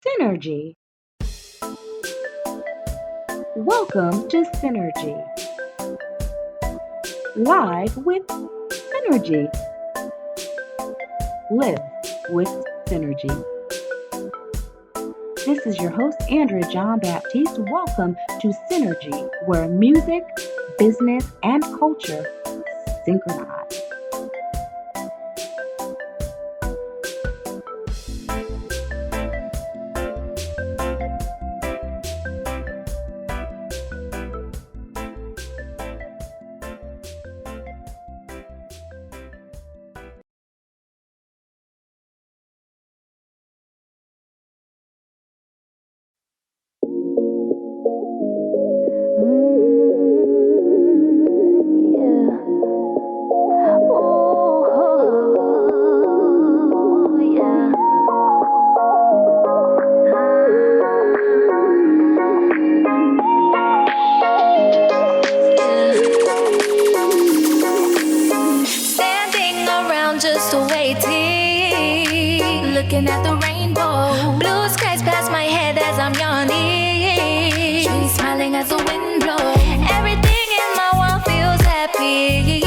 Synergy. Welcome to Synergy. Live with Synergy. Live with Synergy. This is your host, Andrea John Baptiste. Welcome to Synergy, where music, business, and culture synchronize. Just waiting, looking at the rainbow. Blue skies pass my head as I'm yawning. Trees smiling as the wind blows. Everything in my world feels happy.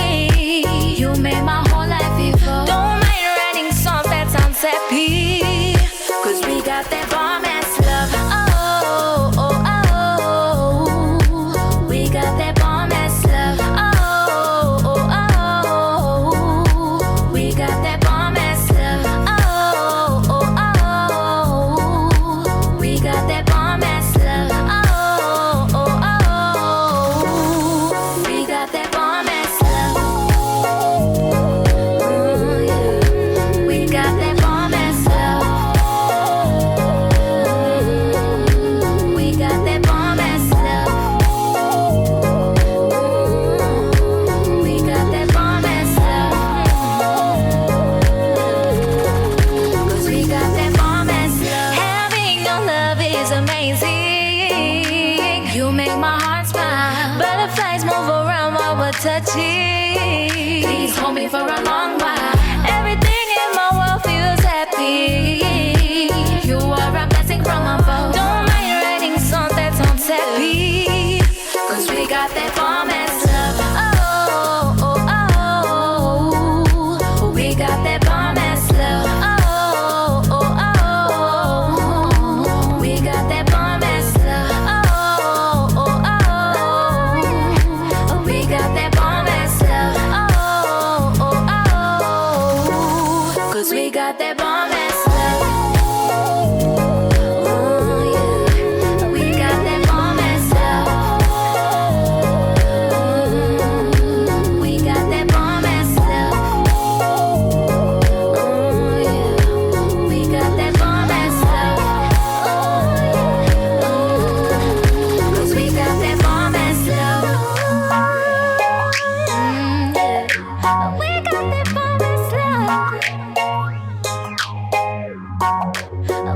You made my whole life evolve. Don't mind writing songs that sound happy, 'cause we got that bomb ass love. Oh, oh, oh. We got that bomb ass love. Oh, oh, oh. We got that bomb ass love. Oh, oh, oh. We got that bomb ass love. Oh, oh, oh. We got that bomb ass love. Oh, yeah. We got that bomb ass love. We got that bomb ass love. We got that bomb ass love. 'Cause we got that bomb ass love. Having your love is amazing. You make my heart smile. Butterflies move around while we're touching. Please hold me for a long while. Everything in my world feels happy. You are a blessing from above. Don't mind writing songs that sound happy, 'cause we got that bomb ass love. Oh, oh, oh. We got that bomb ass love. Oh, oh, oh. We got that bomb ass love. Oh, oh, oh. We got that bomb ass love. Oh, oh, oh. 'Cause we got that bomb ass love. Oh, yeah. We got that bomb ass love. We got that bomb ass love. Oh, yeah. We got that bomb ass love. 'Cause we got that bomb ass love. Yeah. We got that bomb ass love.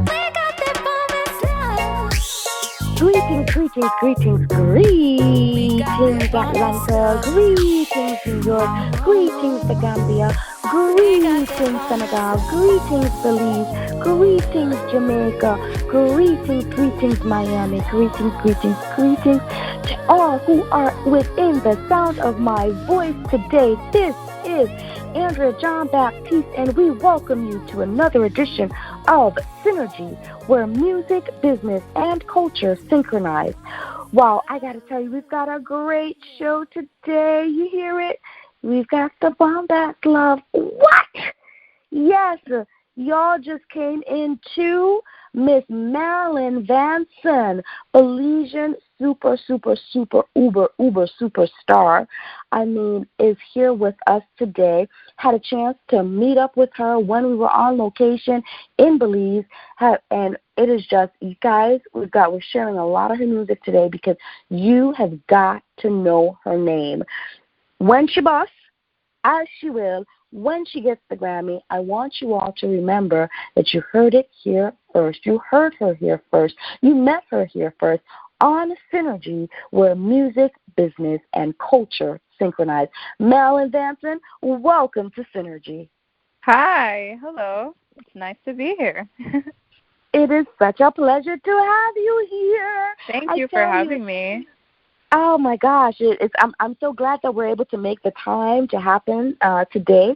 We got that bomb ass love. Greetings, greetings, greetings, greetings, Atlanta, greetings, New York, greetings, the Gambia, greetings, Senegal, greetings, Belize, greetings, Jamaica, greetings, Miami, greetings to all who are within the sound of my voice today. This is Andrea John Baptiste, and we welcome you to another edition of Synergy, where music, business, and culture synchronize. Wow, I gotta tell you, we've got a great show today. You hear it? We've got the Bombshell love. What? Yes, y'all just came into Miss Marlyn Vansen, Belizean super superstar. I mean, is here with us today. Had a chance to meet up with her when we were on location in Belize. And it is just, you guys, we're sharing a lot of her music today because you have got to know her name. When she busts, as she will, when she gets the Grammy, I want you all to remember that you heard it here first. You heard her here first. You met her here first on Synergy, where music, business, and culture synchronize. Marlyn Vansen, welcome to Synergy. Hi, hello. It's nice to be here. It is such a pleasure to have you here. Thank you for having me. Oh my gosh, I'm so glad that we're able to make the time to happen today.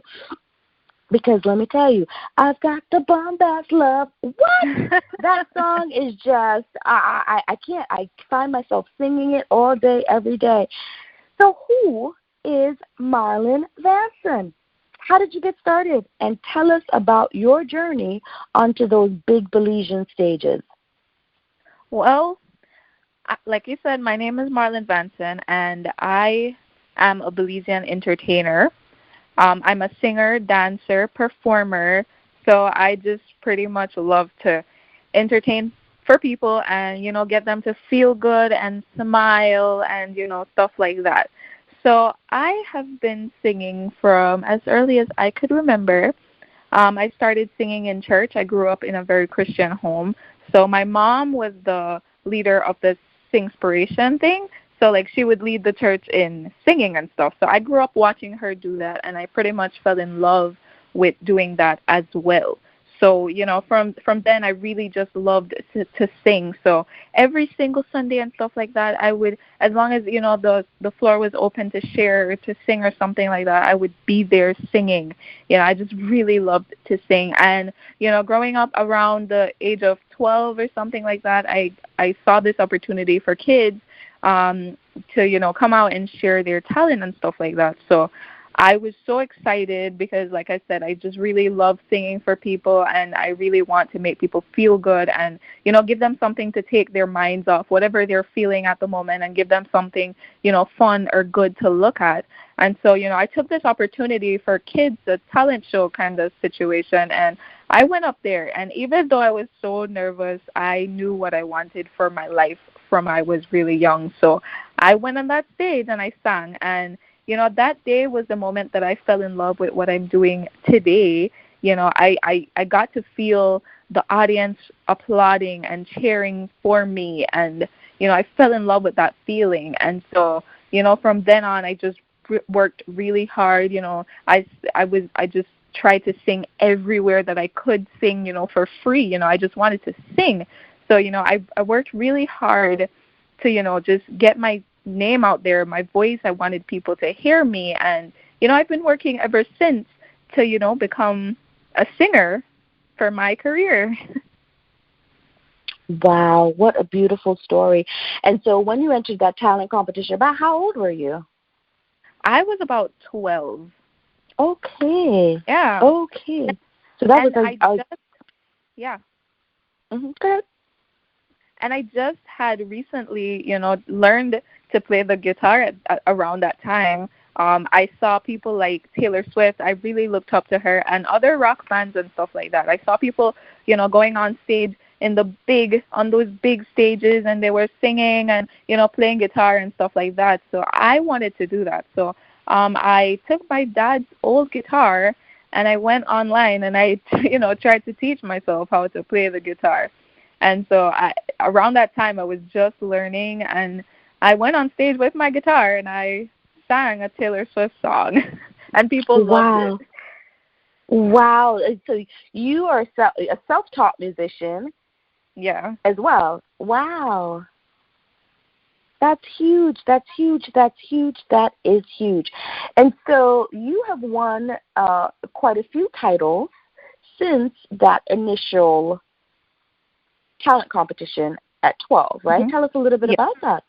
Because let me tell you, I've got the bombast love. What? That song is just I can't. I find myself singing it all day, every day. So who is Marlyn Vansen? How did you get started? And tell us about your journey onto those big Belizean stages. Well, like you said, my name is Marlyn Vansen, and I am a Belizean entertainer. I'm a singer, dancer, performer, so I just pretty much love to entertain for people and, get them to feel good and smile and, stuff like that. So I have been singing from as early as I could remember. I started singing in church. I grew up in a very Christian home. So my mom was the leader of the Singspiration thing. So, she would lead the church in singing and stuff. So I grew up watching her do that, and I pretty much fell in love with doing that as well. So, from then I really just loved to sing. So every single Sunday and stuff like that, I would, as long as, the floor was open to share or to sing or something like that, I would be there singing. I just really loved to sing. And, growing up around the age of 12 or something like that, I saw this opportunity for kids to, come out and share their talent and stuff like that. So I was so excited because, like I said, I just really love singing for people, and I really want to make people feel good and, give them something to take their minds off whatever they're feeling at the moment and give them something, fun or good to look at. And so, I took this opportunity for kids, a talent show kind of situation, and I went up there. And even though I was so nervous, I knew what I wanted for my life from I was really young. So I went on that stage and I sang. And, that day was the moment that I fell in love with what I'm doing today. I got to feel the audience applauding and cheering for me. And, I fell in love with that feeling. And so, from then on, I just worked really hard. I just tried to sing everywhere that I could sing, for free. I just wanted to sing. So, I worked really hard to, just get my name out there, my voice. I wanted people to hear me. And, I've been working ever since to, become a singer for my career. Wow, what a beautiful story. And so when you entered that talent competition, about how old were you? I was about 12. Okay. Yeah. Okay. So that was yeah. Mm-hmm. Go ahead. And I just had recently, learned to play the guitar around that time. I saw people like Taylor Swift. I really looked up to her and other rock fans and stuff like that. I saw people, going on stage on those big stages, and they were singing and, playing guitar and stuff like that. So I wanted to do that. So I took my dad's old guitar and I went online and I, tried to teach myself how to play the guitar. And so around that time, I was just learning, and I went on stage with my guitar, and I sang a Taylor Swift song, and people loved it. Wow. So you are a self-taught musician. Yeah. As well. Wow. That's huge. That's huge. That's huge. That is huge. And so you have won quite a few titles since that initial talent competition at 12, right? Mm-hmm. Tell us a little bit about that.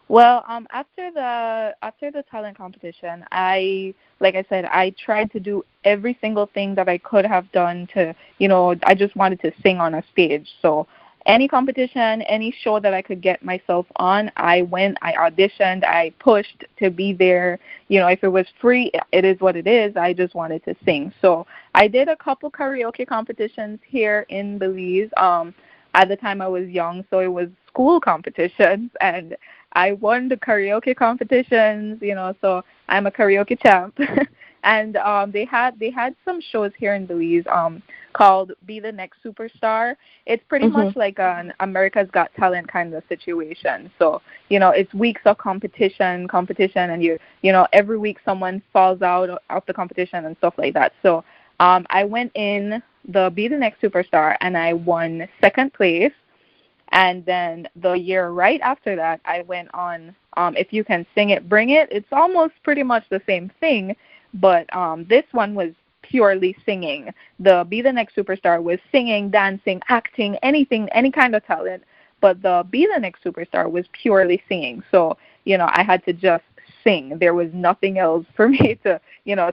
Well, after the talent competition, like I said, I tried to do every single thing that I could have done to, I just wanted to sing on a stage. So any competition, any show that I could get myself on, I went, I auditioned, I pushed to be there. If it was free, it is what it is. I just wanted to sing. So I did a couple karaoke competitions here in Belize. At the time I was young, so it was school competitions, and I won the karaoke competitions, so I'm a karaoke champ. And they had some shows here in Belize called Be the Next Superstar. It's pretty much like an America's Got Talent kind of situation. So, it's weeks of competition, and every week someone falls out of the competition and stuff like that. So I went in the Be the Next Superstar, and I won second place. And then the year right after that, I went on If You Can Sing It, Bring It. It's almost pretty much the same thing, but this one was purely singing. The Be the Next Superstar was singing, dancing, acting, anything, any kind of talent. But the Be the Next Superstar was purely singing. So, I had to just sing. There was nothing else for me to,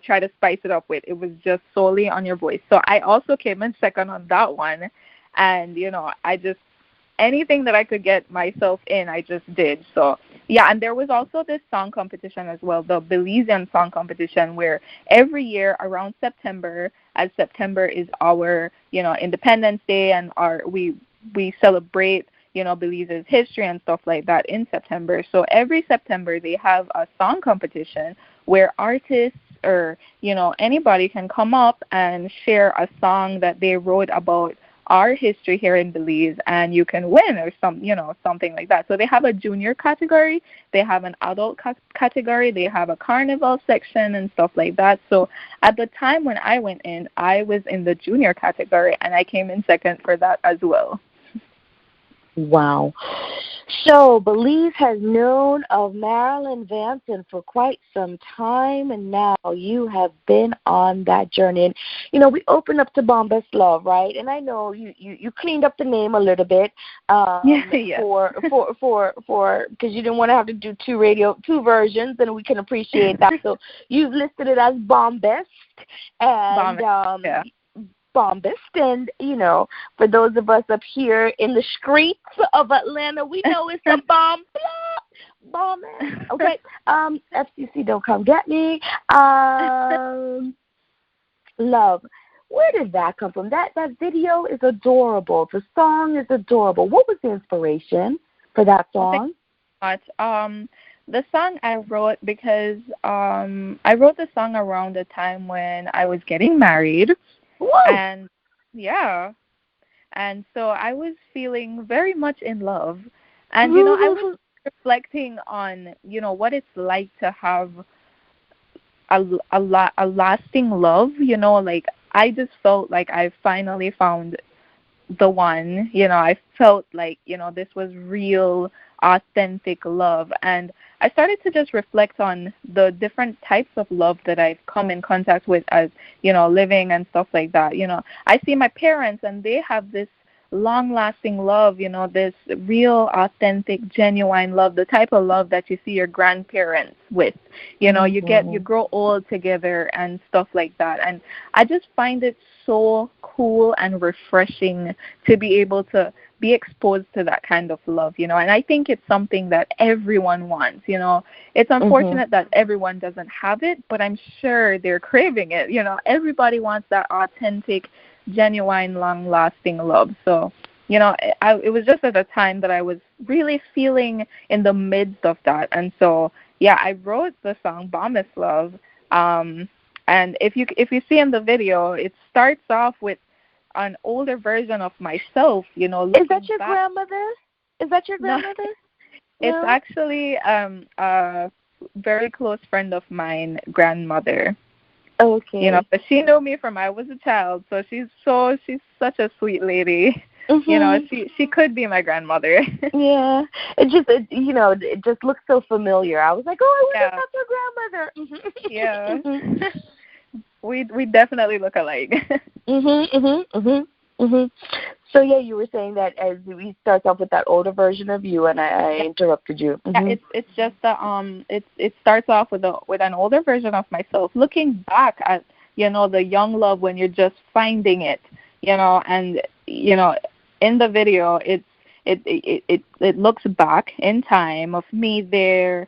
try to spice it up with. It was just solely on your voice. So I also came in second on that one. And, I just, anything that I could get myself in, I just did. So, yeah, and there was also this song competition as well, the Belizean song competition, where every year around September, as September is our, Independence Day, and we celebrate, Belize's history and stuff like that in September. So every September they have a song competition where artists or, anybody can come up and share a song that they wrote about our history here in Belize, and you can win or something like that. So they have a junior category, they have an adult category, they have a carnival section and stuff like that. So at the time when I went in, I was in the junior category, and I came in second for that as well. Wow. So Belize has known of Marlyn Vansen for quite some time, and now you have been on that journey. And, we opened up to Bombshell Love, right? And I know you cleaned up the name a little bit Yeah. for because you didn't want to have to do two versions, and we can appreciate that. So you've listed it as Bombest, and Yeah. Bombast, and for those of us up here in the streets of Atlanta, we know it's a bomb. Okay, FCC, don't come get me. Love, where did that come from? That video is adorable. The song is adorable. What was the inspiration for that song? The song I wrote because I wrote the song around the time when I was getting married. Whoa. And so I was feeling very much in love, and I was reflecting on what it's like to have a lasting love. Like I just felt like I finally found the one. I felt like this was real, authentic love, and I started to just reflect on the different types of love that I've come in contact with as, living and stuff like that. I see my parents, and they have this long-lasting love, this real, authentic, genuine love, the type of love that you see your grandparents with. You grow old together and stuff like that. And I just find it so cool and refreshing to be able to be exposed to that kind of love, and I think it's something that everyone wants. It's unfortunate that everyone doesn't have it, but I'm sure they're craving it. Everybody wants that authentic, genuine, long-lasting love. So, it was just at a time that I was really feeling in the midst of that. And so, yeah, I wrote the song Bombshell Love. And if you see in the video, it starts off with an older version of myself, Is that your grandmother? Is that your grandmother? No. It's actually a very close friend of mine, grandmother. Okay. But she knew me from I was a child, so she's such a sweet lady. She could be my grandmother. Yeah. It just looks so familiar. I was like, oh, I wonder if that's your grandmother. Yeah. We definitely look alike. So yeah, you were saying that as we start off with that older version of you, and I interrupted you. Yeah, it's just it starts off with an older version of myself, looking back at the young love when you're just finding it, and in the video it looks back in time of me there,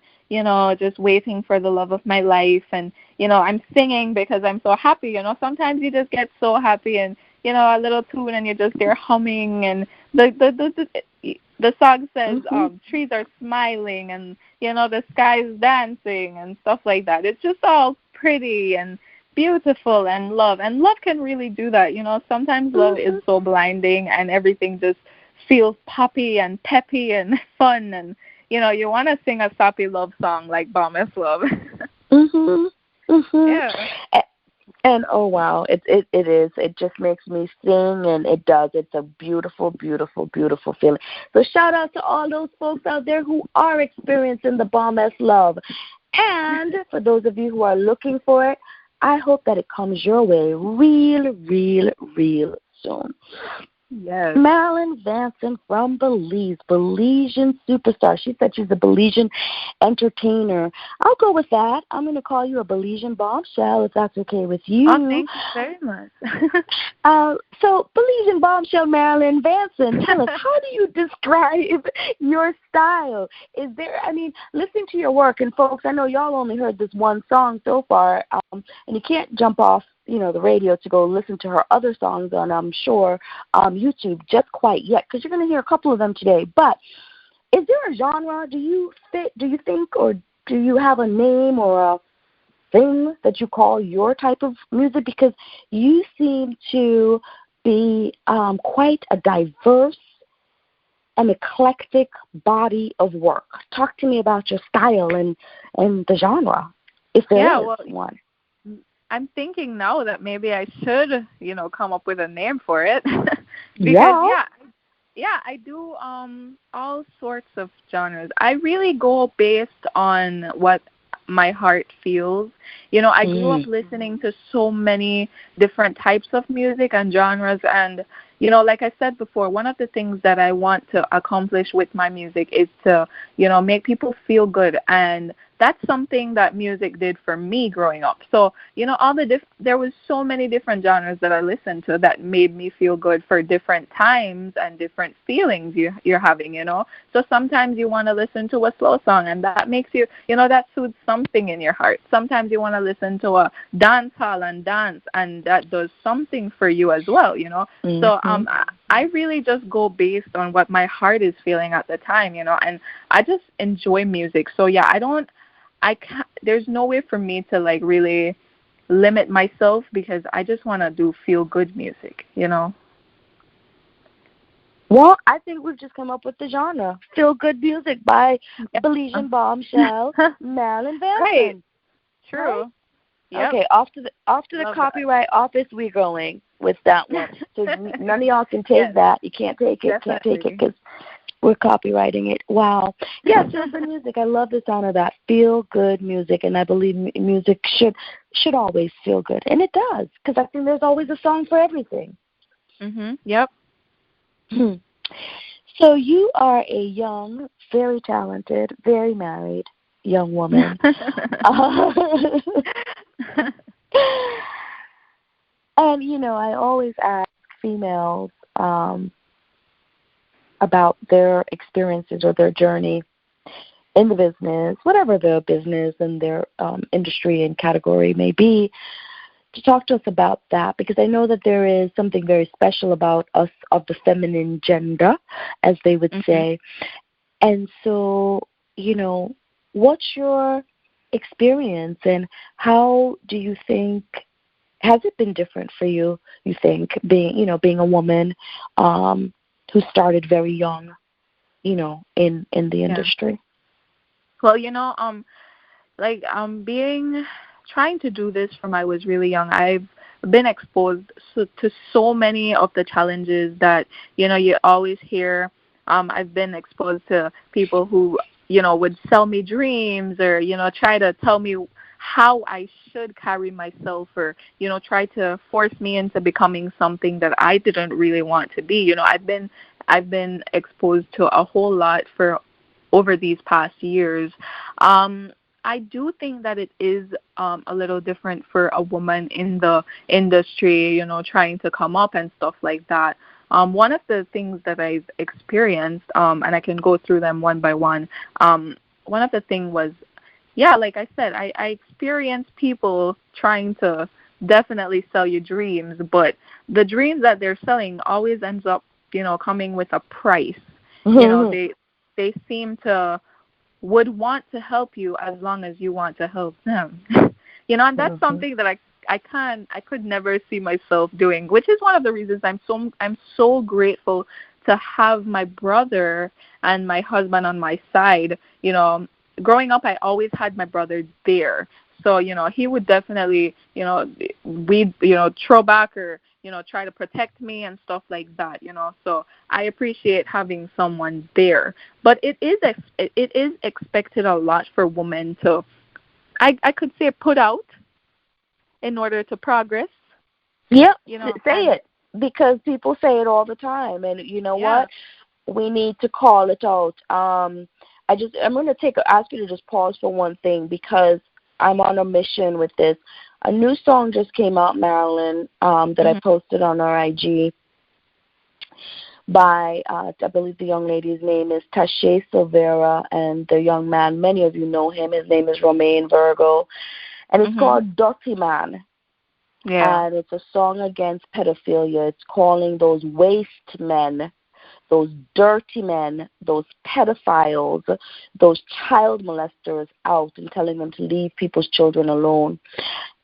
just waiting for the love of my life, and I'm singing because I'm so happy. Sometimes you just get so happy, and a little tune, and you're just there humming, and the song says trees are smiling, and the sky is dancing and stuff like that. It's just all pretty and beautiful, and love can really do that. Sometimes love is so blinding, and everything just feels poppy and peppy and fun, and you want to sing a soppy love song like Bombshell Love. Yeah. And oh wow, it is. It just makes me sing, and it does. It's a beautiful, beautiful, beautiful feeling. So shout out to all those folks out there who are experiencing the bomb S love. And for those of you who are looking for it, I hope that it comes your way real, real, real soon. Yes. Marlyn Vansen from Belize, Belizean superstar. She said she's a Belizean entertainer. I'll go with that. I'm going to call you a Belizean bombshell, if that's okay with you. Oh, thank you very much. So, Belizean bombshell Marlyn Vansen, tell us, how do you describe your style? Is there, I mean, listening to your work, and folks, I know y'all only heard this one song so far, and you can't jump off the radio to go listen to her other songs on, I'm sure, YouTube just quite yet, because you're going to hear a couple of them today. But is there a genre? Do you think, or do you have a name or a thing that you call your type of music? Because you seem to be quite a diverse and eclectic body of work. Talk to me about your style and the genre, if there is one. I'm thinking now that maybe I should, come up with a name for it. Because, I do all sorts of genres. I really go based on what my heart feels. I grew up listening to so many different types of music and genres, and like I said before, one of the things that I want to accomplish with my music is to make people feel good, and that's something that music did for me growing up. So there was so many different genres that I listened to that made me feel good for different times and different feelings you're having. So sometimes you want to listen to a slow song, and that makes you that soothes something in your heart. Sometimes you want to listen to a dance hall and dance, and that does something for you as well. So I really just go based on what my heart is feeling at the time. And I just enjoy music. So I can't, there's no way for me to really limit myself, because I just want to do feel good music. Well, I think we've just come up with the genre. Feel good music by Belizean bombshell Marlyn Vansen. Right. True. Right? Yep. Okay, off to the copyright office we're going with that one. So none of y'all can take that. You can't take it. Definitely. Can't take it because we're copywriting it. Wow. Yeah, feel good music. I love the sound of that. Feel good music, and I believe music should always feel good, and it does, because I think there's always a song for everything. Yep. So you are a young, very talented, very married young woman. And, I always ask females about their experiences or their journey in the business, whatever the business and their industry and category may be, to talk to us about that, because I know that there is something very special about us of the feminine gender, as they would say. And so, what's your experience, and how do you think, has it been different for you think, being a woman who started very young, in the industry? Well, trying to do this from I was really young, I've been exposed to so many of the challenges that, you always hear. I've been exposed to people who, would sell me dreams, or, try to tell me how I should carry myself, or, try to force me into becoming something that I didn't really want to be. I've been exposed to a whole lot for over these past years. I do think that it is a little different for a woman in the industry, trying to come up and stuff like that. One of the things that I've experienced, and I can go through them one by one, one of the things was, like I said, I experienced people trying to definitely sell you dreams, but the dreams that they're selling always ends up, coming with a price. They seem to would want to help you as long as you want to help them. And that's something that I could never see myself doing, which is one of the reasons I'm so grateful to have my brother and my husband on my side. Growing up, I always had my brother there. So, he would definitely, we, throw back or, try to protect me and stuff like that, So I appreciate having someone there. But it is expected a lot for women to, I could say, put out in order to progress. Yep, say it, because people say it all the time, and you know what? We need to call it out. I'm going to ask you to just pause for one thing, because I'm on a mission with this. A new song just came out, Marlyn, that I posted on our IG by, I believe the young lady's name is Tashay Silvera, and the young man, many of you know him, his name is Romain Virgo, and it's called Dirty Man. Yeah. And it's a song against pedophilia. It's calling those waste men, those dirty men, those pedophiles, those child molesters out, and telling them to leave people's children alone.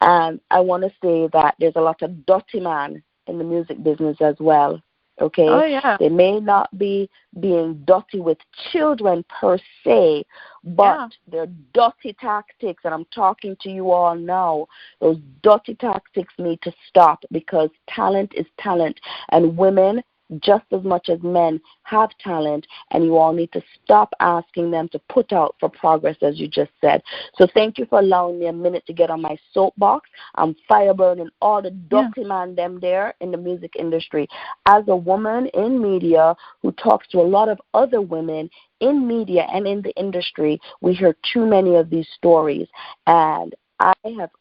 And I want to say that there's a lot of dirty man in the music business as well. Okay? Oh, yeah. They may not be being dirty with children per se, but their dirty tactics, and I'm talking to you all now, those dirty tactics need to stop, because talent is talent, and women, just as much as men, have talent, and you all need to stop asking them to put out for progress, as you just said. So thank you for allowing me a minute to get on my soapbox. I'm fire burning all the dirty man them there in the music industry. As a woman in media who talks to a lot of other women in media and in the industry, we hear too many of these stories, and I have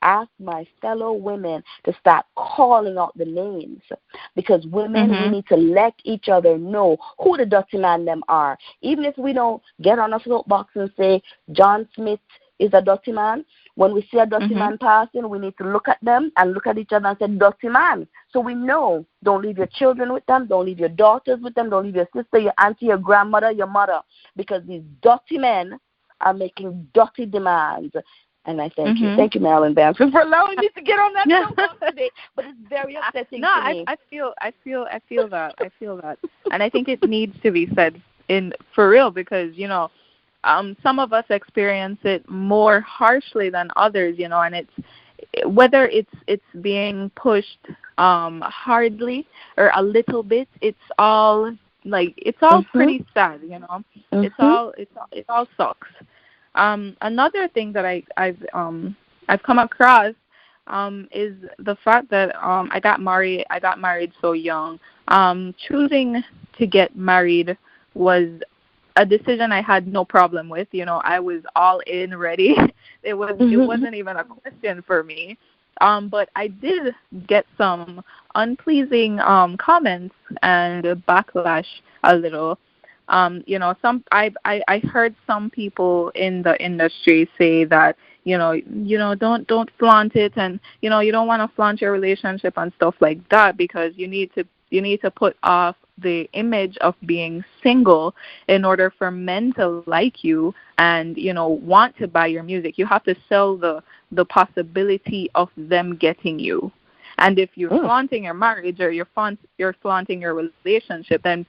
ask my fellow women to start calling out the names, because women, we need to let each other know who the dirty man them are. Even if we don't get on a soapbox and say John Smith is a dirty man, when we see a dirty man passing, we need to look at them and look at each other and say, dirty man. So we know, don't leave your children with them, don't leave your daughters with them, don't leave your sister, your auntie, your grandmother, your mother, because these dirty men are making dirty demands. And I thank you. Thank you, Marlyn Vansen, for allowing me to get on that soapbox today. But it's very upsetting to me. I feel that. And I think it needs to be said for real, because, some of us experience it more harshly than others, and it's whether it's being pushed hardly or a little bit, it's all pretty sad, It all sucks. Another thing that I've come across is the fact that I got married so young. Choosing to get married was a decision I had no problem with. I was all in, ready. It wasn't even a question for me. But I did get some unpleasing comments and backlash a little. I heard some people in the industry say that, don't flaunt it, and, you don't want to flaunt your relationship and stuff like that, because you need to put off the image of being single in order for men to like you and, want to buy your music. You have to sell the possibility of them getting you. And if you're flaunting your marriage or you're flaunting your relationship, then,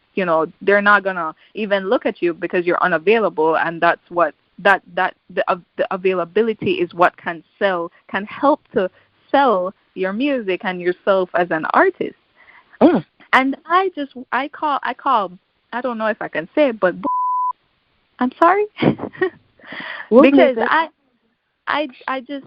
they're not going to even look at you because you're unavailable. And that's what the availability is what can help to sell your music and yourself as an artist. And I call, I don't know if I can say it, but I'm sorry. Because I just,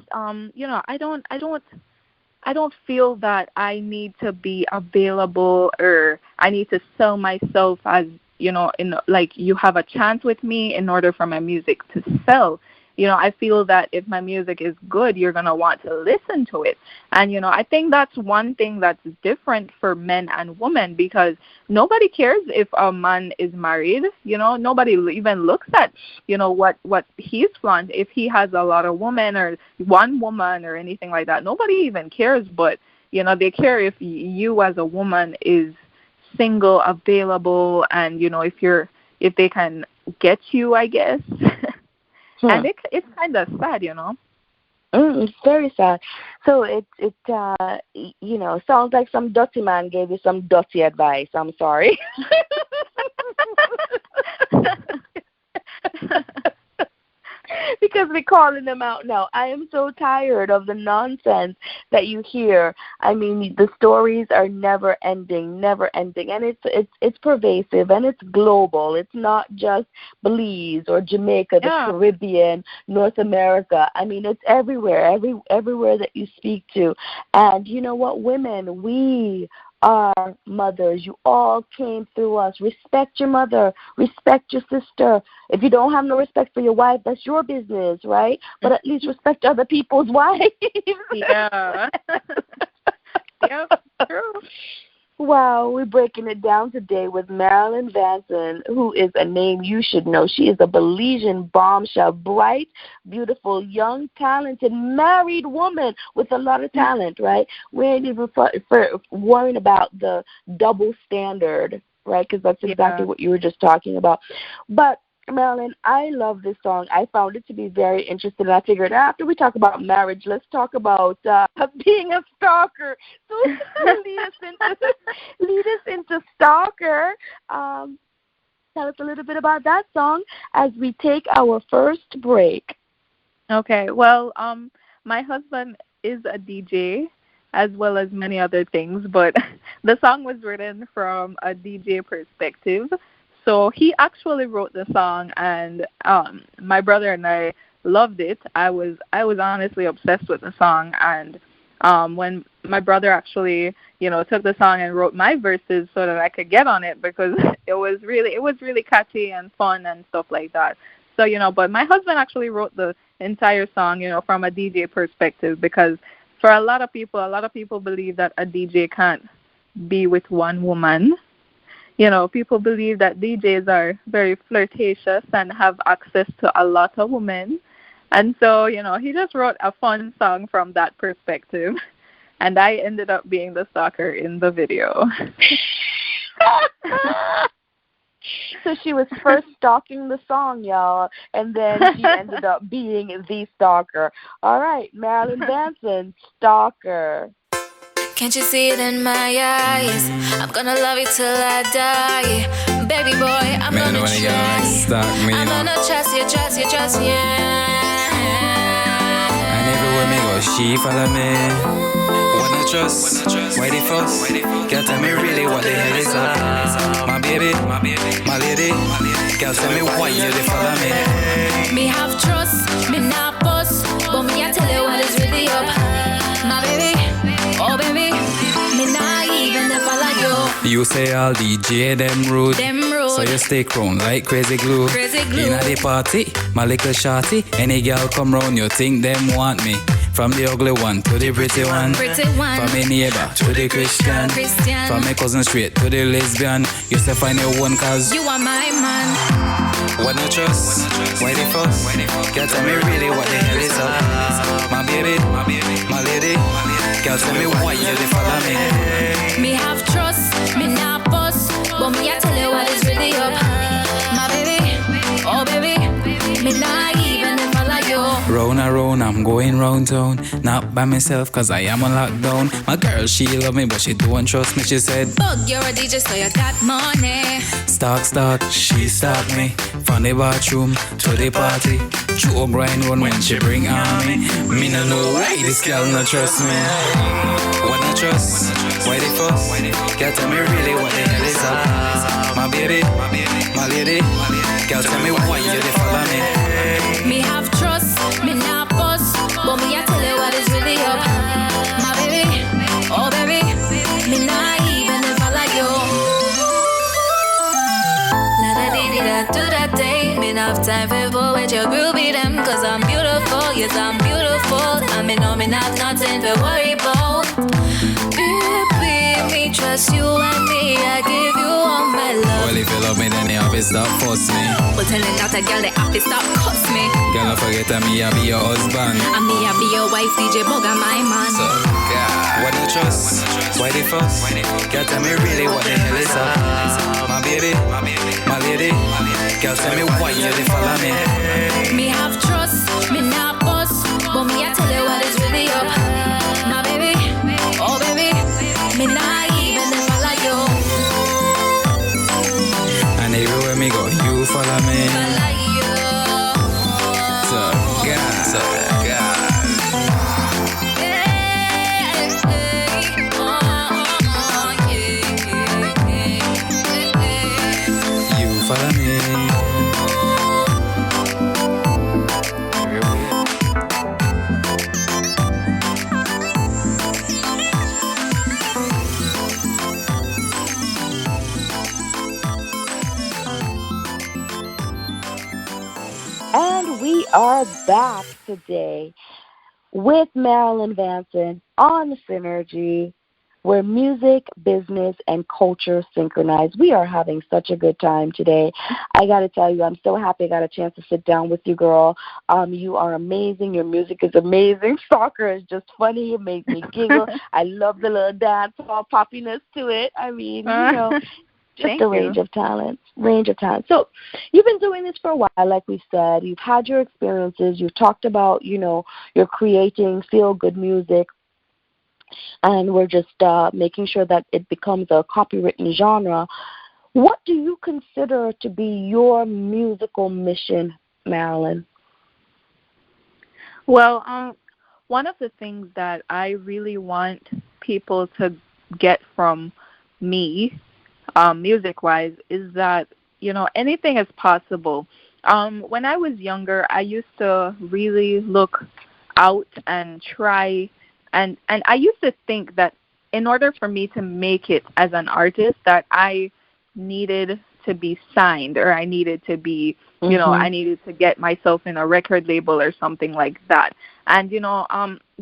I don't feel that I need to be available or I need to sell myself as, you have a chance with me in order for my music to sell. I feel that if my music is good, you're going to want to listen to it. And, I think that's one thing that's different for men and women, because nobody cares if a man is married. Nobody even looks at, what he's flaunt. If he has a lot of women or one woman or anything like that, nobody even cares. But, they care if you as a woman is single, available, and, if they can get you, I guess. And it's kind of sad, It's very sad. So it sounds like some dirty man gave you some dirty advice. I'm sorry. because we're calling them out now. I am so tired of the nonsense that you hear. I mean, the stories are never ending, and it's pervasive and it's global. It's not just Belize or Jamaica, the Caribbean, North America. I mean, it's everywhere, everywhere that you speak to. And you know what, women, we are mothers. You all came through us. Respect your mother. Respect your sister. If you don't have no respect for your wife, that's your business, right? But at least respect other people's wives. Yeah. Yep, true. Wow, we're breaking it down today with Marlyn Vansen, who is a name you should know. She is a Belizean bombshell, bright, beautiful, young, talented, married woman with a lot of talent, right? We ain't even for worrying about the double standard, right? Because that's exactly what you were just talking about. But Marlyn, I love this song. I found it to be very interesting. I figured after we talk about marriage, let's talk about being a stalker. So lead us into Stalker. Tell us a little bit about that song as we take our first break. Okay. Well, my husband is a DJ as well as many other things, but the song was written from a DJ perspective. So he actually wrote the song, and my brother and I loved it. I was honestly obsessed with the song, and when my brother actually, took the song and wrote my verses so that I could get on it, because it was really catchy and fun and stuff like that. So, but my husband actually wrote the entire song, from a DJ perspective, because for a lot of people believe that a DJ can't be with one woman. People believe that DJs are very flirtatious and have access to a lot of women. And so, he just wrote a fun song from that perspective. And I ended up being the stalker in the video. So she was first stalking the song, y'all, and then she ended up being the stalker. All right, Marlyn Vansen, Stalker. Can't you see it in my eyes? I'm gonna love you till I die. Baby boy, I'm gonna try. I'm gonna trust you, yeah. And everywhere me go, she follow me. Wanna trust, why the fuss? Girl, tell me really what the hell is up. My baby, my lady. Girl, tell me why you dey follow me. Me have trust, me not boss, but me I tell you what is really up. My baby, oh baby, me not even if I like you. You say all DJ them rude. So you stay crowned like crazy glue. Inna the party, my little shorty. Any girl come round, you think them want me. From the ugly one to the pretty one. From my neighbor to the Christian. From my cousin straight to the lesbian. You say find your one cause you are my man. Wanna trust, why the fuss? Girl, tell me really what the hell is up. My baby, my lady. Girl, tell me why you dey follow me. Me have trust, me not boss, but me I tell you what is really up. My baby, oh baby, me not even if I like you. Round and round, I'm going round town. Not by myself, cause I am on lockdown. My girl, she love me, but she don't trust me. She said, Bug, you're a DJ, so you got money. Stalk, she stalk me. From the bathroom to the party. Joe grind run when she bring on me. Me no know why this girl no trust me. Wanna trust, why the fuss? Girl, tell me really what the hell is up. My baby, my lady. Girl, tell me why you dey follow me. Me have trust, me not boss, but me I tell you what is really up. My baby, oh baby, me not even if I like you. La da dee dee da do that day. Me not have time for fool with your groovy them, cause I'm beautiful, yes I'm beautiful. I mean no me not nothing to worry about. Baby, me trust you and me, I give you all my love. Well, if you love me, then you have to stop fuss me. But telling that a girl they have to stop cuss me. Girl, don't forget that me, I be your husband. And me, I be your wife, DJ Bugger, my man. So, God, wanna trust, why the fuss? Girl, tell me really what the hell is up. My baby, my lady. Girl, tell me why you dey follow me. Me have trust, me not boss, but me I tell you what is really up. My baby, oh baby, me not even if I like you. And everywhere me go, you follow me. I like you. So, God. follow me. And we are back today with Marlyn Vansen on Synergy, where music, business, and culture synchronize. We are having such a good time today. I got to tell you, I'm so happy I got a chance to sit down with you, girl. You are amazing. Your music is amazing. Soccer is just funny. It makes me giggle. I love the little dance, all poppiness to it. I mean, just a range of talent. So you've been doing this for a while, like we said. You've had your experiences. You've talked about, you're creating feel-good music, and we're just making sure that it becomes a copywritten genre. What do you consider to be your musical mission, Marlyn? Well, one of the things that I really want people to get from me, music-wise, is that, anything is possible. When I was younger, I used to really look out and try, and I used to think that in order for me to make it as an artist, that I needed to be signed, or I needed to be, I needed to get myself in a record label or something like that. And,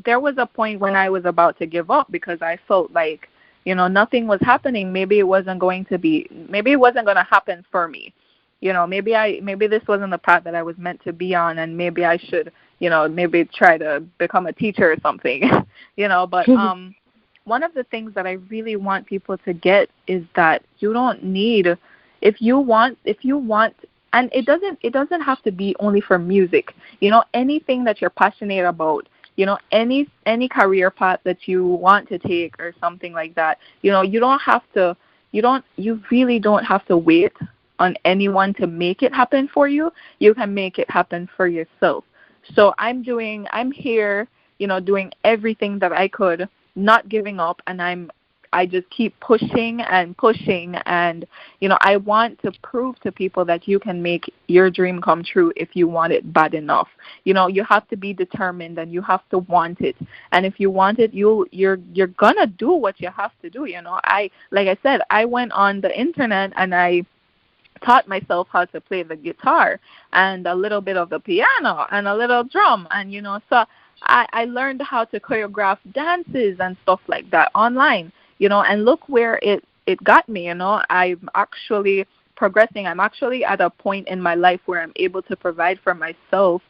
there was a point when I was about to give up because I felt like, nothing was happening. Maybe it wasn't going to happen for me. Maybe this wasn't the path that I was meant to be on, and maybe I should, maybe try to become a teacher or something, but one of the things that I really want people to get is that you don't need, if you want, and it doesn't have to be only for music, anything that you're passionate about, any career path that you want to take or something like that, you really don't have to wait on anyone to make it happen for you. You can make it happen for yourself. So I'm here, doing everything that I could, not giving up, and I just keep pushing and pushing, and I want to prove to people that you can make your dream come true if you want it bad enough. You have to be determined, and you have to want it. And if you want it, you're gonna do what you have to do. Like I said, I went on the internet and I taught myself how to play the guitar and a little bit of the piano and a little drum, and so I learned how to choreograph dances and stuff like that online, and look where it got me. I'm actually progressing. I'm actually at a point in my life where I'm able to provide for myself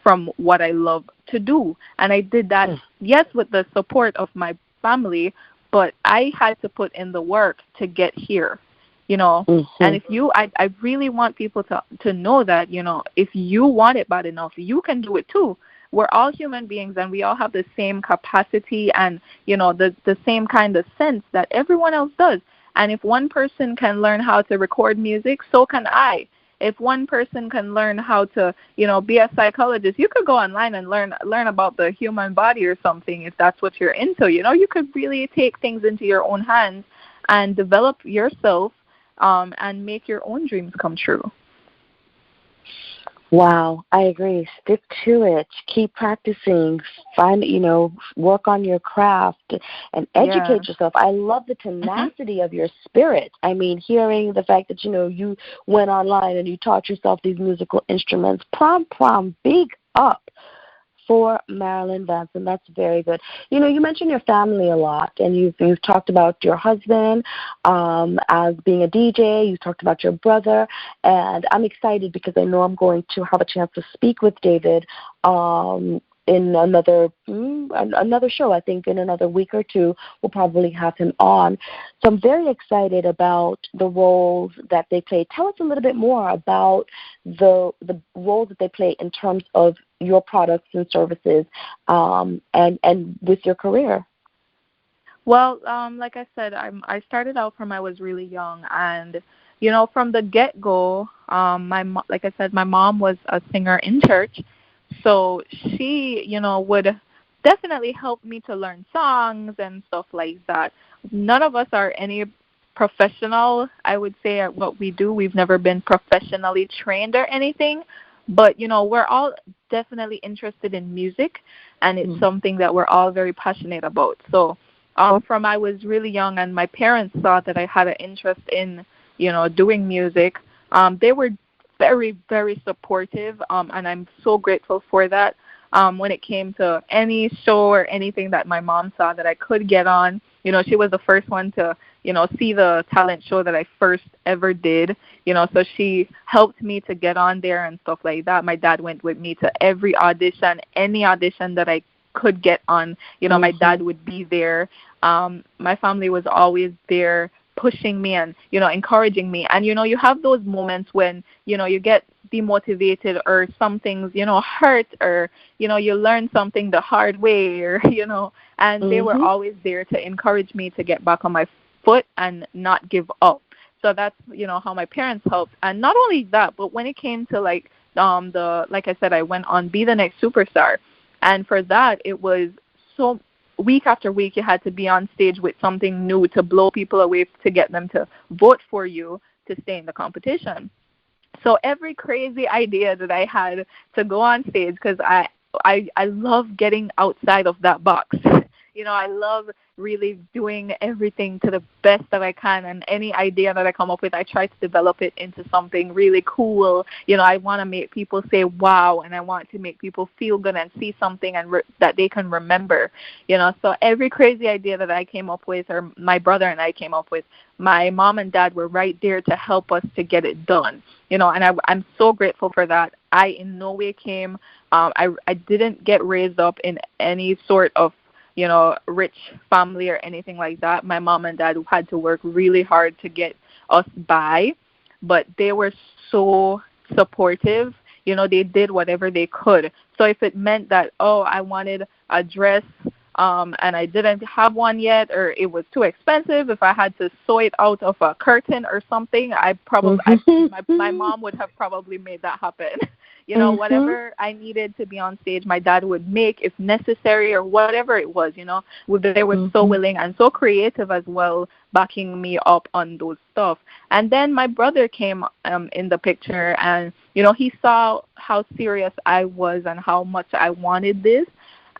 from what I love to do. And I did that, yes, with the support of my family, but I had to put in the work to get here. And if I really want people to know that, if you want it bad enough, you can do it too. We're all human beings, and we all have the same capacity and, the same kind of sense that everyone else does. And if one person can learn how to record music, so can I. If one person can learn how to, be a psychologist, you could go online and learn about the human body or something if that's what you're into. You could really take things into your own hands and develop yourself, and make your own dreams come true. Wow, I agree. Stick to it. Keep practicing. Work on your craft and educate yourself. I love the tenacity of your spirit. I mean, hearing the fact that, you went online and you taught yourself these musical instruments. Prom, big up for Marlyn Vansen. That's very good. You mentioned your family a lot, and you've talked about your husband as being a DJ. You talked about your brother, and I'm excited because I know I'm going to have a chance to speak with David in another show. I think in another week or two we'll probably have him on. So I'm very excited about the roles that they play. Tell us a little bit more about the roles that they play in terms of your products and services, and with your career. Well, like I said, I started out from I was really young, and from the get-go, like I said, my mom was a singer in church, so she would definitely help me to learn songs and stuff like that. None of us are any professional, I would say, at what we do. We've never been professionally trained or anything, but we're all definitely interested in music, and it's something that we're all very passionate about. So from I was really young, and my parents saw that I had an interest in doing music. They were very, very supportive, and I'm so grateful for that. When it came to any show or anything that my mom saw that I could get on, she was the first one to, see the talent show that I first ever did, so she helped me to get on there and stuff like that. My dad went with me to every audition, any audition that I could get on, my dad would be there. My family was always there pushing me and, encouraging me. And, you have those moments when, you get demotivated or some things, hurt, or, you learn something the hard way, or, and they were always there to encourage me to get back on my foot and not give up. So that's, how my parents helped. And not only that, but when it came to like I said, I went on Be the Next Superstar. And for that, it was so week after week, you had to be on stage with something new to blow people away, to get them to vote for you to stay in the competition. So every crazy idea that I had to go on stage, because I love getting outside of that box. I love really doing everything to the best that I can, and any idea that I come up with, I try to develop it into something really cool. I want to make people say wow, and I want to make people feel good and see something and that they can remember. So every crazy idea that I came up with, or my brother and I came up with, my mom and dad were right there to help us to get it done. And I'm so grateful for that. I in no way came, I didn't get raised up in any sort of rich family or anything like that. My mom and dad had to work really hard to get us by, but they were so supportive. They did whatever they could. So if it meant that, I wanted a dress, and I didn't have one yet, or it was too expensive, if I had to sew it out of a curtain or something, my mom would have probably made that happen. Whatever I needed to be on stage, my dad would make if necessary, or whatever it was. They were so willing and so creative as well, backing me up on those stuff. And then my brother came in the picture, and he saw how serious I was and how much I wanted this.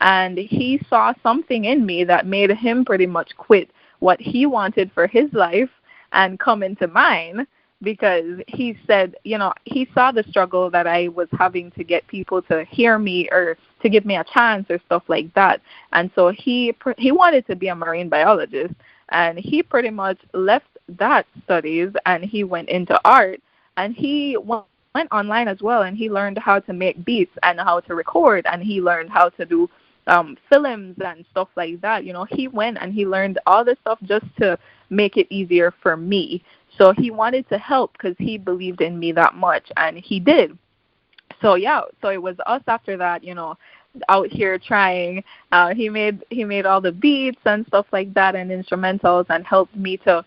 And he saw something in me that made him pretty much quit what he wanted for his life and come into mine, because he said, he saw the struggle that I was having to get people to hear me or to give me a chance or stuff like that. And so he wanted to be a marine biologist, and he pretty much left that studies and he went into art, and he went online as well, and he learned how to make beats and how to record, and he learned how to do films and stuff like that. He went and he learned all this stuff just to make it easier for me. So he wanted to help because he believed in me that much, and he did. So so it was us after that, out here trying. He made all the beats and stuff like that and instrumentals, and helped me to,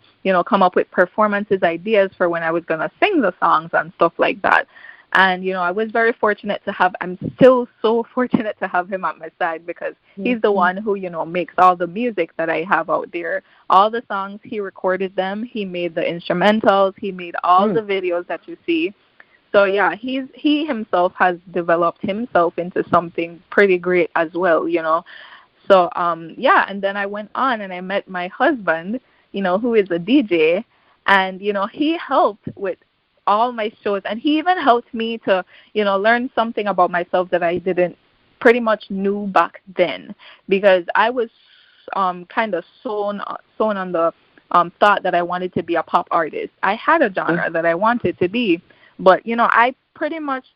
come up with performances, ideas for when I was going to sing the songs and stuff like that. And, I was very fortunate to have, I'm still so fortunate to have him at my side, because he's the one who, makes all the music that I have out there. All the songs, he recorded them. He made the instrumentals. He made all the videos that you see. So, he himself has developed himself into something pretty great as well, So, and then I went on and I met my husband, who is a DJ, and, he helped with all my shows, and he even helped me to, learn something about myself that I didn't pretty much knew back then, because I was kind of sewn on the thought that I wanted to be a pop artist. I had a genre that I wanted to be, but I pretty much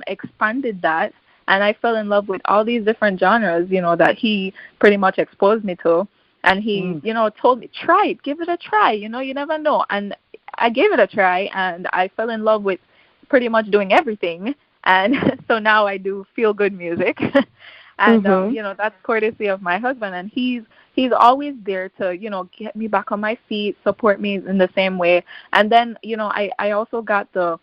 expanded that, and I fell in love with all these different genres, that he pretty much exposed me to. And he, told me, try it, give it a try, you never know. And I gave it a try, and I fell in love with pretty much doing everything. And so now I do feel-good music. And, that's courtesy of my husband. And he's always there to, get me back on my feet, support me in the same way. And then, I also got the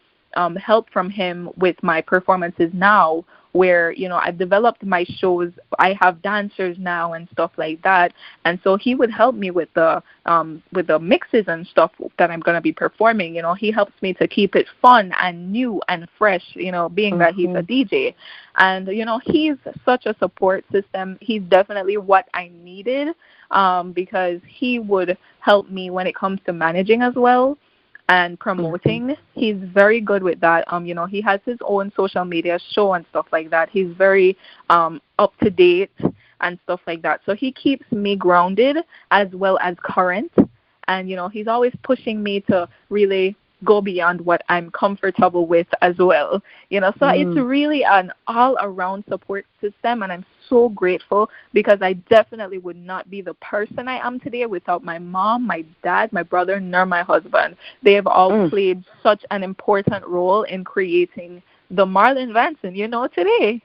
help from him with my performances now, where, I've developed my shows. I have dancers now and stuff like that. And so he would help me with the mixes and stuff that I'm going to be performing. He helps me to keep it fun and new and fresh, being that he's a DJ. And, he's such a support system. He's definitely what I needed, because he would help me when it comes to managing as well and promoting. He's very good with that. He has his own social media show and stuff like that. He's very up to date and stuff like that. So he keeps me grounded as well as current. And, he's always pushing me to really go beyond what I'm comfortable with as well. So it's really an all-around support system, and I'm so grateful, because I definitely would not be the person I am today without my mom, my dad, my brother, nor my husband. They have all played such an important role in creating the Marlyn Vansen, today.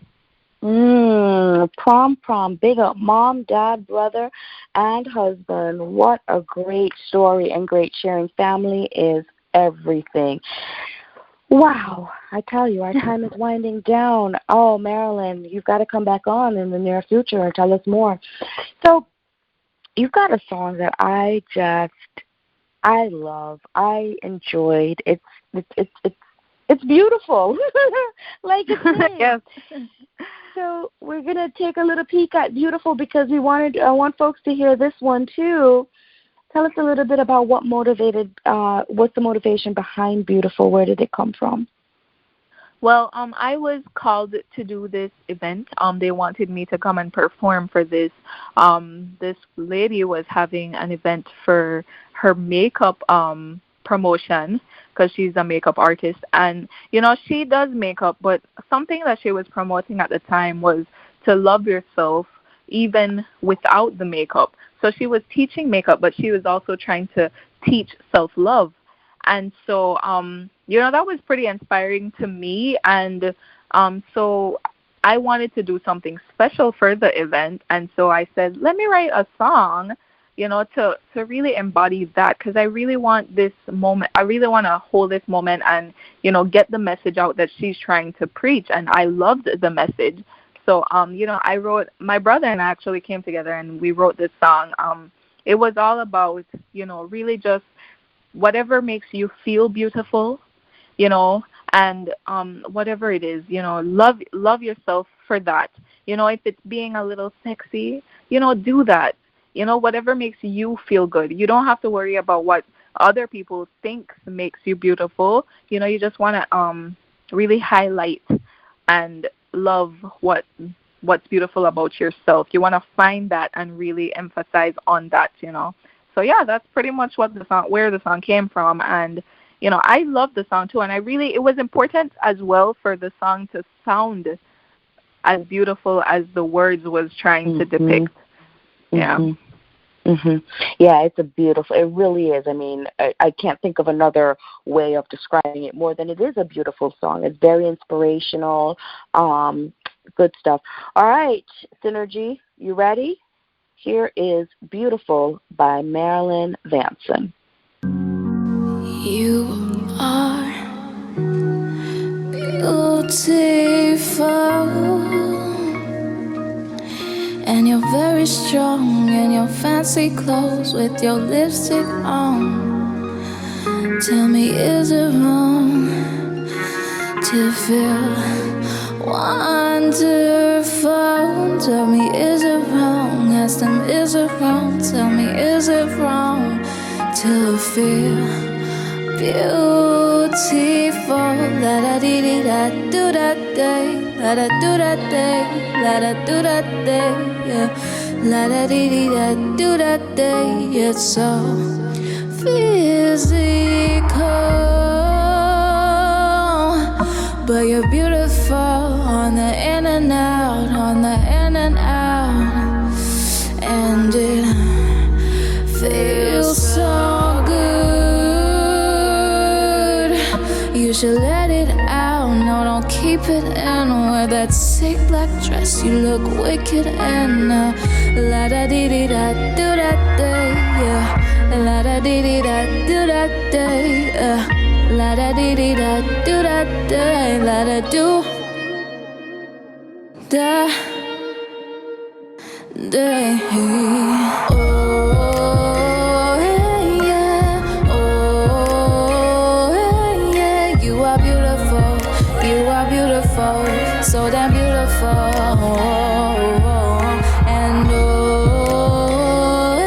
Prom, big up mom, dad, brother, and husband. What a great story and great sharing. Family is everything. Wow, I tell you, our time is winding down. Oh, Marlyn, you've got to come back on in the near future and tell us more. So you've got a song that I love. I enjoyed. It's beautiful. Like it's Yes. So we're gonna take a little peek at Beautiful, because I want folks to hear this one too. Tell us a little bit about what's the motivation behind Beautiful? Where did it come from? Well, I was called to do this event. They wanted me to come and perform for this. This lady was having an event for her makeup promotion, because she's a makeup artist. And, she does makeup, but something that she was promoting at the time was to love yourself even without the makeup. So she was teaching makeup, but she was also trying to teach self-love. And so, that was pretty inspiring to me. And so I wanted to do something special for the event. And so I said, let me write a song, to really embody that, because I really want this moment. I really want to hold this moment and, get the message out that she's trying to preach. And I loved the message. So, my brother and I actually came together and we wrote this song. It was all about, really just whatever makes you feel beautiful, and whatever it is, love yourself for that. If it's being a little sexy, do that. Whatever makes you feel good. You don't have to worry about what other people think makes you beautiful. You just want to really highlight and love what's beautiful about yourself. You want to find that and really emphasize on that, So yeah, that's pretty much where the song came from. And I love the song too, and it was important as well for the song to sound as beautiful as the words was trying to depict. Yeah. Yeah, it really is. I mean, I can't think of another way of describing it more than it is a beautiful song. It's very inspirational, good stuff. All right, Synergy, you ready? Here is Beautiful by Marlyn Vansen. You are beautiful, and you're very strong in your fancy clothes with your lipstick on. Tell me, is it wrong to feel wonderful? Tell me, is it wrong? Ask them, is it wrong? Tell me, is it wrong to feel beautiful? La da dee dee da do that day, la da do that day, la da do that day, yeah. La da dee dee da do that day. It's so physical, but you're beautiful on the in and out, on the in and out, and it feels so good. You should let it out, no, don't keep it in. Wear that sick black dress, you look wicked in. La da dee dee da do that day, yeah. La da dee dee da do that day, la da dee dee da do that day, la da do. Da, da, oh, yeah, oh, yeah. You are beautiful, so damn beautiful. And oh,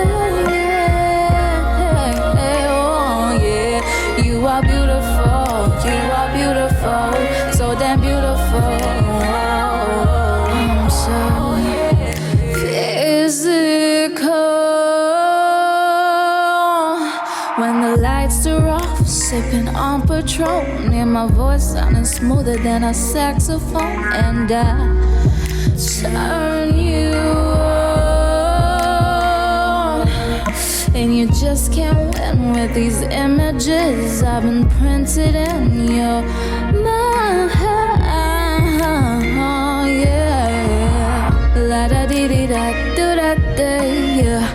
yeah, you are beautiful, so damn beautiful. I'm so physical when the lights are off, sipping on Patron, and my voice sounding smoother than a saxophone, and I turn you on, and you just can't win with these images I've been printed in your mind. Yeah, la da dee dee da do da day, yeah,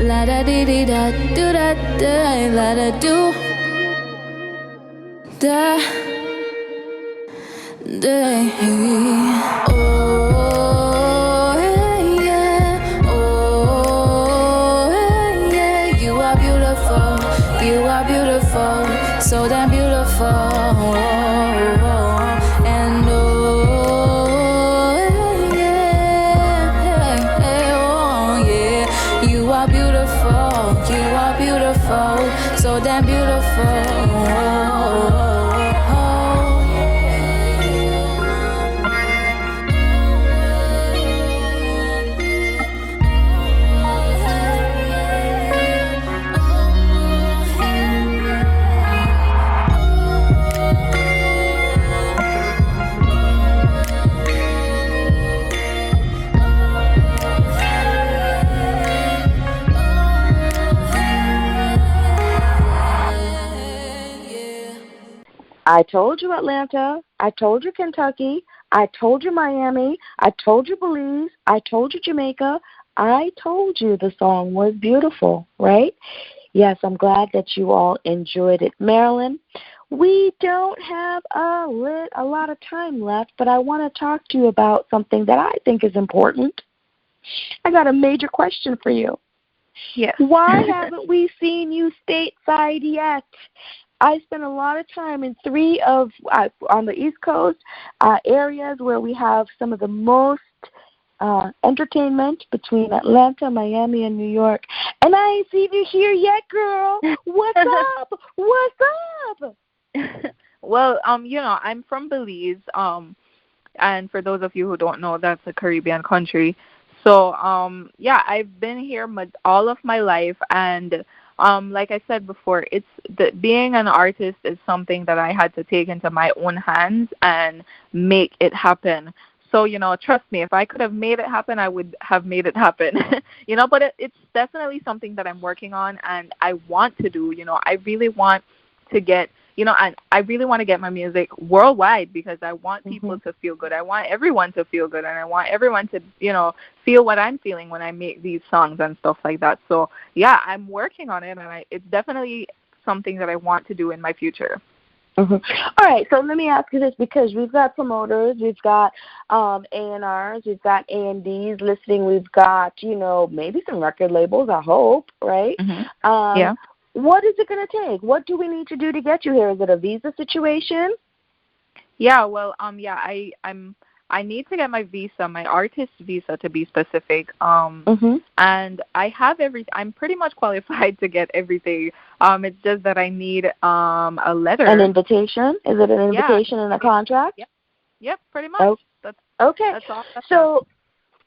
la da dee dee da do da day, la da do da day. Oh yeah, oh yeah. You are beautiful, so damn beautiful. And oh yeah, you are beautiful, so damn beautiful. I told you Atlanta. I told you Kentucky. I told you Miami. I told you Belize. I told you Jamaica. I told you the song was beautiful, right? Yes, I'm glad that you all enjoyed it. Marlyn, we don't have a lot of time left, but I want to talk to you about something that I think is important. I got a major question for you. Yes. Why haven't we seen you stateside yet? I spent a lot of time in three of on the East Coast areas where we have some of the most entertainment between Atlanta, Miami, and New York. And I ain't seen you here yet, girl. What's up? What's up? Well, I'm from Belize, and for those of you who don't know, that's a Caribbean country. So, I've been here all of my life, and like I said before, being an artist is something that I had to take into my own hands and make it happen. So, trust me, if I could have made it happen, I would have made it happen. But it's definitely something that I'm working on and I want to do. I really want to get, and I really want to get my music worldwide because I want people to feel good. I want everyone to feel good, and I want everyone to, feel what I'm feeling when I make these songs and stuff like that. So, yeah, I'm working on it, and it's definitely something that I want to do in my future. All right, so let me ask you this, because we've got promoters, we've got A&Rs, we've got A&Ds listening, we've got, maybe some record labels, I hope, right? Yeah. What is it going to take? What do we need to do to get you here? Is it a visa situation? Yeah, well, I need to get my visa, my artist visa to be specific. And I have I'm pretty much qualified to get everything. It's just that I need a letter. An invitation? Is it an invitation and a contract? Yep, pretty much. Oh. Okay. That's all. So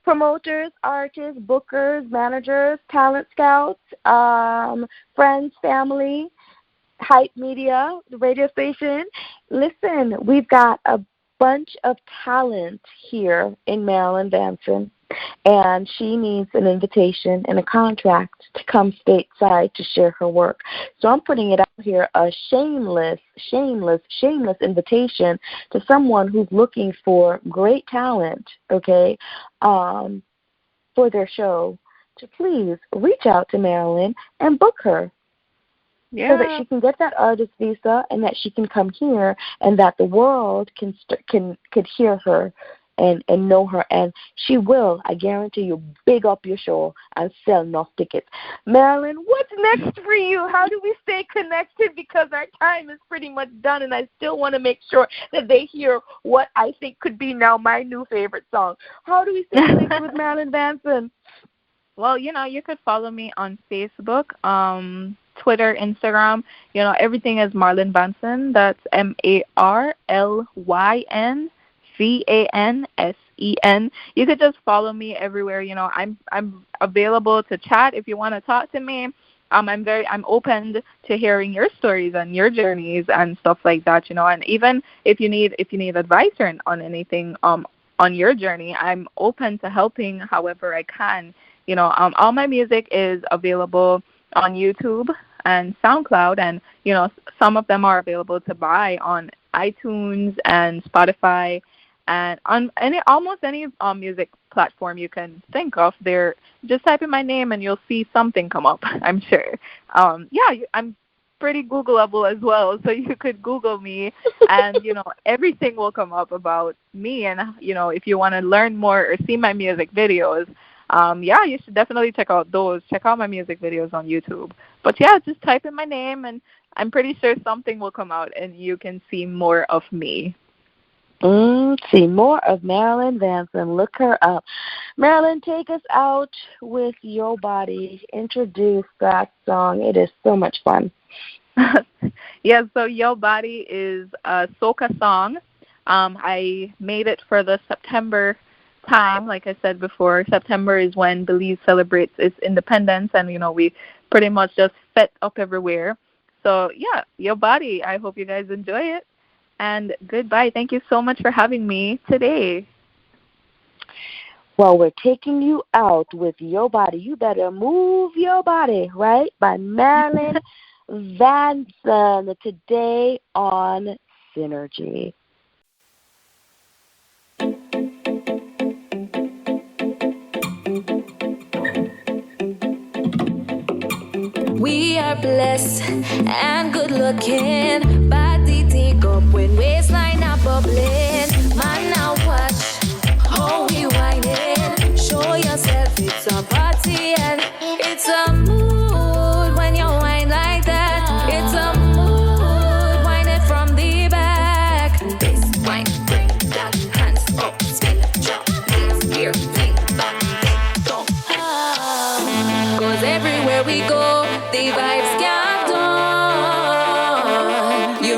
promoters, artists, bookers, managers, talent scouts, friends, family, Hype Media, the radio station. Listen, we've got a bunch of talent here in Marlyn Vansen, and she needs an invitation and a contract to come stateside to share her work. So I'm putting it out here, a shameless invitation to someone who's looking for great talent, okay, for their show, to please reach out to Marlyn and book her. Yeah. So that she can get that artist visa and that she can come here and that the world could hear her and know her, and she will, I guarantee you, big up your show and sell enough tickets. Marlyn, what's next for you? How do we stay connected? Because our time is pretty much done, and I still want to make sure that they hear what I think could be now my new favorite song. How do we stay connected with Marlyn Vansen? Well, you could follow me on Facebook, Twitter, Instagram. Everything is Marlyn Vansen. That's MarlynVansen. You could just follow me everywhere. I'm available to chat if you want to talk to me. I'm open to hearing your stories and your journeys and stuff like that. And even if you need advice on anything on your journey, I'm open to helping however I can. All my music is available on YouTube and SoundCloud, and some of them are available to buy on iTunes and Spotify, and on almost any music platform you can think of. There, just type in my name and you'll see something come up, I'm sure. I'm pretty Googleable as well, so you could Google me, and everything will come up about me. And if you want to learn more or see my music videos, you should definitely check out those. Check out my music videos on YouTube. But just type in my name, and I'm pretty sure something will come out, and you can see more of me. See more of Marlyn Vansen. Look her up. Marlyn, take us out with Your Body. Introduce that song. It is so much fun. So Your Body is a soca song. I made it for the September time. Like I said before, September is when Belize celebrates its independence, and we pretty much just fet up everywhere. So Your Body. I hope you guys enjoy it, and goodbye. Thank you so much for having me today. Well, we're taking you out with Your Body. You Better Move Your Body, right? By Marlyn Vansen, today on Synergy. We are blessed and good looking. Body take up when waistline are bubbling. Man, now watch how we whining. Show yourself it's a party and it's a mood when you whine like that. It's a mood, whine it from the back. This whine, bring that hands up, spin, drop, knees, here, fling, back, go. Cause everywhere we go, the vibes can't done. We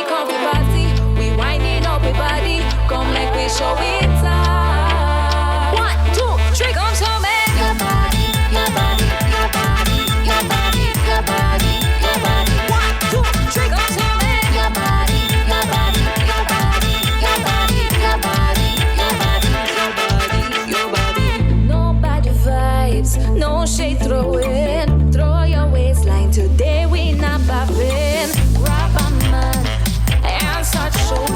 come to party, we winding up the body. Come make we show it off. 1, 2, 3, come show me. Your body, your body, your body, your body, your body, your body. 1, 2, 3, come show me. Your body, your body, your body, your body, your body, your body, your body, your body. No bad vibes, no shade throwing. Throw your waistline today, we not bopping. Grab a man and start showing.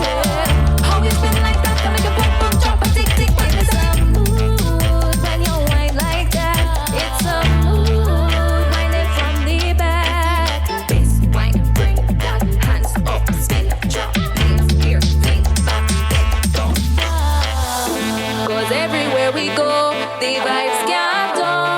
How you spin like that, can make a pump, pump, drop a tick, tick. It's a mood when you whine like that. It's a mood, whine it from the back. Bass, whine, bring that hands up, spin, drop, knees, here, fling, back, go. Cause everywhere we go, the vibes can't done.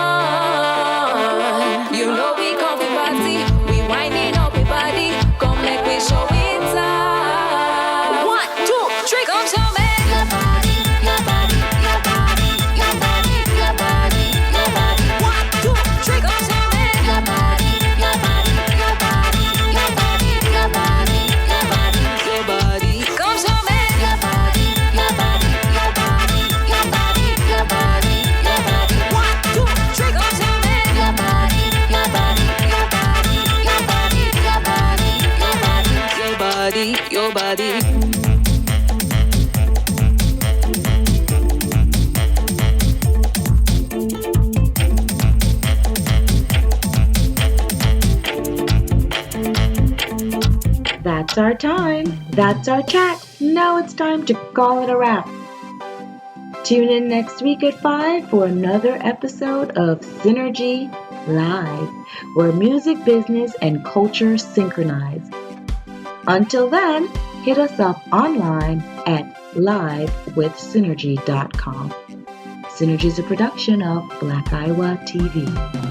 We come to party, we winding up the body. Come make we show it off. 1, 2, 3, come show me. Your body, your body, your body, your body, your body, your body. 1, 2, 3, come show me. Your body, your body, your body, your body, your body, your body, your body. Come show me. Your body, your body, your body, your body, your body, your body. 1, 2, 3, come show me. Your body, your body, your body, your body, your body, your body, your body, your body. That's our time. That's our chat. Now it's time to call it a wrap. Tune in next week at 5 for another episode of Synergy Live, where music, business, and culture synchronize. Until then, hit us up online at livewithsynergy.com. Synergy is a production of Black Iowa TV.